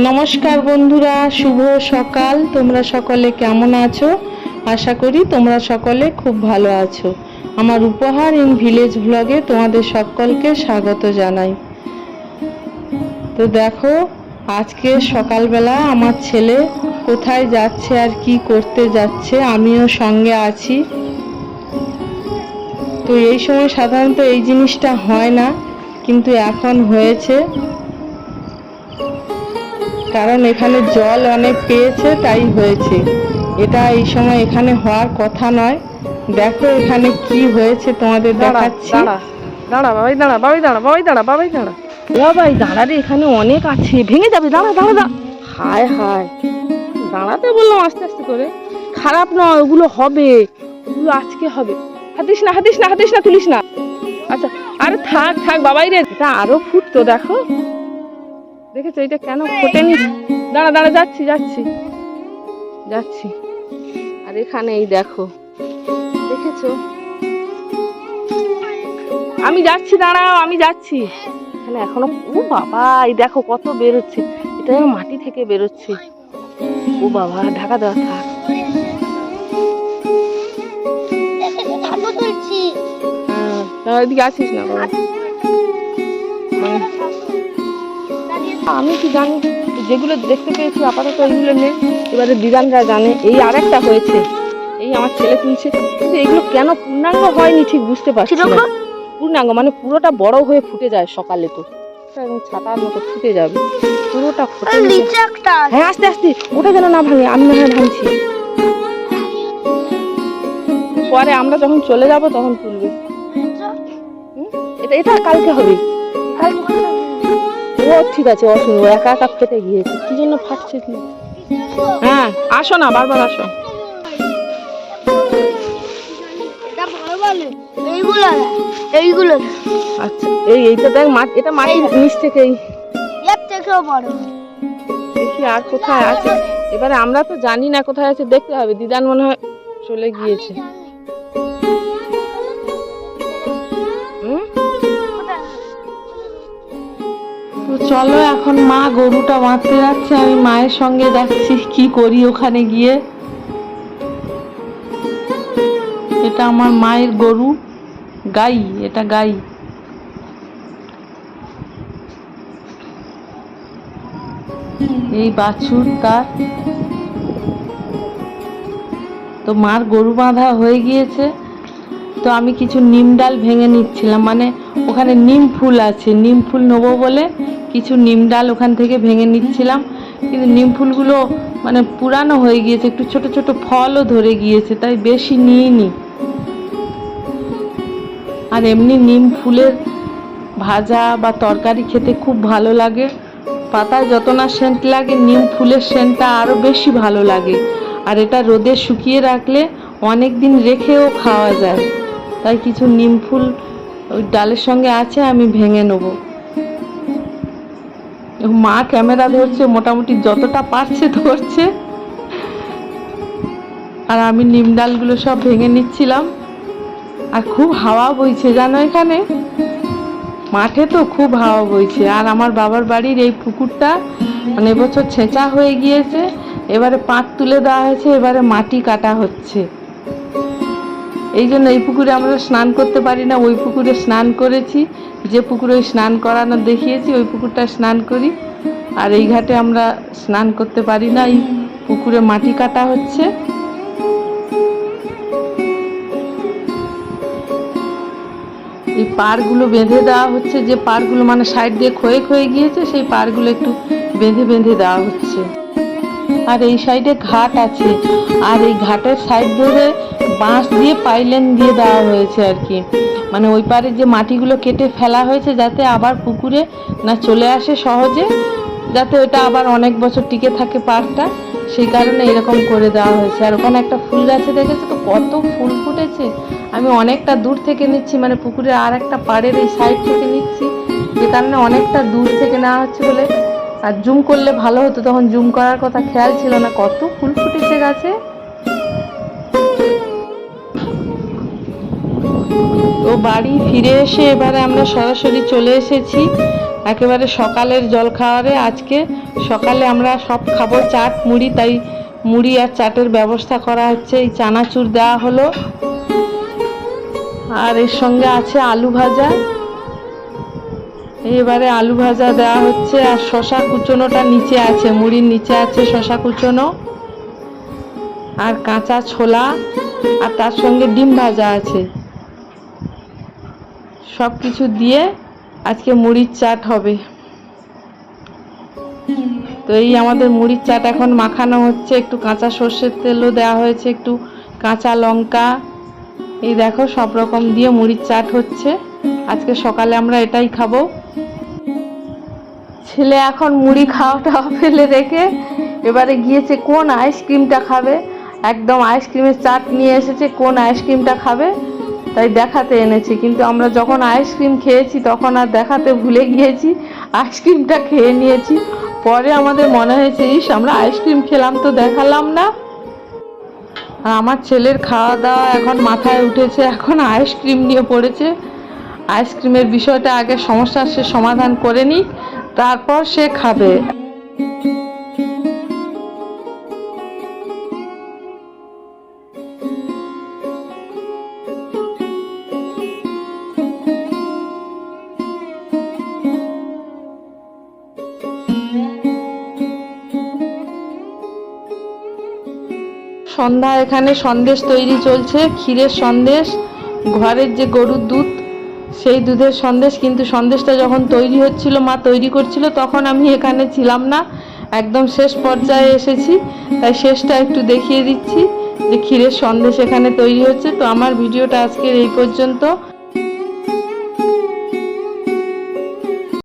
নমস্কার বন্ধুরা, শুভ সকাল। তোমরা সকলে কেমন আছো? আশা করি তোমরা সকলে খুব ভালো আছো। আমার উপহার ইন ভিলেজ ব্লগে তোমাদের সকলকে স্বাগত জানাই। তো দেখো, আজকে সকালবেলা আমার ছেলে কোথায় যাচ্ছে আর কি করতে যাচ্ছে, আমিও সঙ্গে আছি। তো এই সময় সাধারণত এই জিনিসটা হয় না, কিন্তু এখন হয়েছে, কারণ এখানে জল অনেক পেয়েছে তাই হয়েছে। এটা এই সময় এখানে হওয়ার কথা নয়। দেখো এখানে কি হয়েছে তোমাদের দেখাচ্ছি। দাঁড়া বাবাই, দাঁড়া বাবাই, দাঁড়া বাবাই, দাঁড়া বাবাই, দাঁড়া বাবাই, দাঁড়া রে, এখানে অনেক আছে, ভেঙে যাবে, দাঁড়া দাঁড়া দাঁড়া। হায় হায়, দাঁড়াতে বললাম আস্তে আস্তে করে। খারাপ নয়, ওগুলো হবে, ওগুলো আজকে হবে। হাতিস না হাতিস না হাতিস না, তুলিস না। আচ্ছা, আরে থাক থাক বাবাই রে, এটা আরো ফুটতো। দেখো দেখেছো এটা কেন ফোটেনি? দাঁড়া দাঁড়া, যাচ্ছি যাচ্ছি যাচ্ছি। আর এখানে এই দেখো, দেখেছো? আমি যাচ্ছি, দাঁড়াও আমি যাচ্ছি। এখানে এখনো, ও বাবা, এই দেখো কত বেরোচ্ছে। এটা যেন মাটি থেকে বেরোচ্ছে। ও বাবা, ঢাকা দেওয়া থাক। হ্যাঁ, এদিকে আসিস না বাবা। আমি কি জানি, যেগুলো দেখতে পেয়েছি আপাতত এইগুলো নেই। এবারে দিদানরা জানে। এই আরেকটা হয়েছে, এই আমার ছেলে তুলছে, কিন্তু এগুলো কেন পূর্ণাঙ্গ হয়নি ঠিক বুঝতে পারছি না। পূর্ণাঙ্গ মানে পুরোটা বড় হয়ে ফুটে যায় সকালে, তো একদম ছাতার মতো ফুটে যাবে, পুরোটা ফুটে। হ্যাঁ আস্তে আস্তে, ওটা যেন না ভাঙে। আমি না হয় ভাঙছি, পরে আমরা যখন চলে যাব তখন তুলবে। এটা এটা কালকে হবে। ও ঠিক আছে, অসুন, ও একা একা ফেটে গিয়েছে, কি জন্য ফাটছে কি? হ্যাঁ আসো না, বারবার আসো। আচ্ছা, এইটা দেখ, এটা মাটির নিচ থেকেই। দেখি আর কোথায় আছে। এবারে আমরা তো জানি না কোথায় আছে, দেখতে হবে। দিদান মনে হয় চলে গিয়েছে। তো চলো, এখন মা গরুটা বাঁধতে যাচ্ছে, আমি মায়ের সঙ্গে যাচ্ছি কি করি ওখানে গিয়ে। এটা আমার মায়ের গরু, গাই, এটা গাই। এই বাছুর তার। তো মার গরু বাঁধা হয়ে গিয়েছে। তো আমি কিছু নিম ডাল ভেঙে নিচ্ছিলাম, মানে ওখানে নিম ফুল আছে, নিম ফুল নেবো বলে কিছু নিম ডাল ওখান থেকে ভেঙে নিচ্ছিলাম। কিন্তু নিম ফুলগুলো মানে পুরানো হয়ে গিয়েছে, একটু ছোট ছোট ফলও ধরে গিয়েছে, তাই বেশি নিইনি। আর এমনি নিম ফুলের ভাজা বা তরকারি খেতে খুব ভালো লাগে। পাতায় যত না সেন্ট লাগে, নিম ফুলের সেন্টটা আরও বেশি ভালো লাগে। আর এটা রোদে শুকিয়ে রাখলে অনেক দিন রেখেও খাওয়া যায়। তাই কিছু নিম ফুল ওই ডালের সঙ্গে আছে, আমি ভেঙে নেব। মা ক্যামেরা ধরছে, মোটামুটি যতটা পারছে ধরছে, আর আমি নিম ডালগুলো সব ভেঙে নিচ্ছিলাম। আর খুব হাওয়া বইছে জানো, এখানে মাঠে তো খুব হাওয়া বইছে। আর আমার বাবার বাড়ির এই পুকুরটা মানে এবছর ছেঁচা হয়ে গিয়েছে, এবারে পাঁক তুলে দেওয়া হয়েছে, এবারে মাটি কাটা হচ্ছে। এই জন্য এই পুকুরে আমরা স্নান করতে পারি না। ওই পুকুরে স্নান করেছি, যে পুকুরে স্নান করানো দেখিয়েছি ওই পুকুরটা স্নান করি। আর এই ঘাটে আমরা স্নান করতে পারি না, এই পুকুরে মাটি কাটা হচ্ছে। এই পাড়গুলো বেঁধে দেওয়া হচ্ছে, যে পাড়গুলো মানে সাইড দিয়ে ক্ষয়ে ক্ষয়ে গিয়েছে, সেই পাড়গুলো একটু বেঁধে বেঁধে দেওয়া হচ্ছে। আর এই সাইডে ঘাট আছে, আর এই ঘাটের সাইড ধরে বাঁশ দিয়ে পাইলেন দিয়ে দেওয়া হয়েছে আর কি। মানে ওই পারে যে মাটিগুলো কেটে ফেলা হয়েছে, যাতে আবার পুকুরে না চলে আসে সহজে, যাতে ওটা আবার অনেক বছর টিকে থাকে পাড়টা, সেই কারণে এরকম করে দেওয়া হয়েছে। আর ওখানে একটা ফুল গাছে দেখেছো তো কত ফুল ফুটেছে। আমি অনেকটা দূর থেকে নিচ্ছি, মানে পুকুরের আর একটা পাড়ের এই সাইড থেকে নিচ্ছি, যে কারণে অনেকটা দূর থেকে নেওয়া হচ্ছে বলে। আর জুম করলে ভালো হতো, তখন জুম করার কথা খেয়াল ছিল না, কত ফুল ফুটেছে গাছে। তো বাড়ি ফিরে এসে এবারে আমরা সরাসরি চলে এসেছি একেবারে সকালের জলখাবারে আজকে সকালে আমরা সব খাবো চাট মুড়ি, তাই মুড়ি আর চাটের ব্যবস্থা করা হচ্ছে। এই চানাচুর দেওয়া হলো, আর এর সঙ্গে আছে আলু ভাজা। এবারে আলু ভাজা দেওয়া হচ্ছে, আর শশা কুচোনোটা নিচে আছে, মুড়ির নিচে আছে শশা কুচোনো, আর কাঁচা ছোলা, আর তার সঙ্গে ডিম ভাজা আছে। সব কিছু দিয়ে আজকে মুড়ির চাট হবে। তো এই আমাদের মুড়ির চাট এখন মাখানো হচ্ছে, একটু কাঁচা সর্ষের তেলও দেওয়া হয়েছে, একটু কাঁচা লঙ্কা, এই দেখো সব রকম দিয়ে মুড়ির চাট হচ্ছে। আজকে সকালে আমরা এটাই খাবো। ছেলে এখন মুড়ি খাওয়াটা ফেলে রেখে এবারে গিয়েছে কোন আইসক্রিমটা খাবে, একদম আইসক্রিমের চাট নিয়ে এসেছে, কোন আইসক্রিমটা খাবে তাই দেখাতে এনেছি। কিন্তু আমরা যখন আইসক্রিম খেয়েছি তখন আর দেখাতে ভুলে গিয়েছি, আইসক্রিমটা খেয়ে নিয়েছি। পরে আমাদের মনে হয়েছে, ইস আমরা আইসক্রিম খেলাম তো দেখালাম না। আর আমার ছেলের খাওয়া দাওয়া এখন মাথায় উঠেছে, এখন আইসক্রিম নিয়ে পড়েছে। আইসক্রিমের বিষয়টা আগে সমস্যার সে সমাধান করে নিক, তারপর সে খাবে। সন্ধ্যা এখানে সন্দেশ তৈরি চলছে, ক্ষীরের সন্দেশ, ঘরের যে গরুর দুধ সেই দুধের সন্দেশ। কিন্তু সন্দেশটা যখন তৈরি হচ্ছিল, মা তৈরি করছিল, তখন আমি এখানে ছিলাম না, একদম শেষ পর্যায়ে এসেছি, তাই শেষটা একটু দেখিয়ে দিচ্ছি যে ক্ষীরের সন্দেশ এখানে তৈরি হচ্ছে। তো আমার ভিডিওটা আজকের এই পর্যন্ত।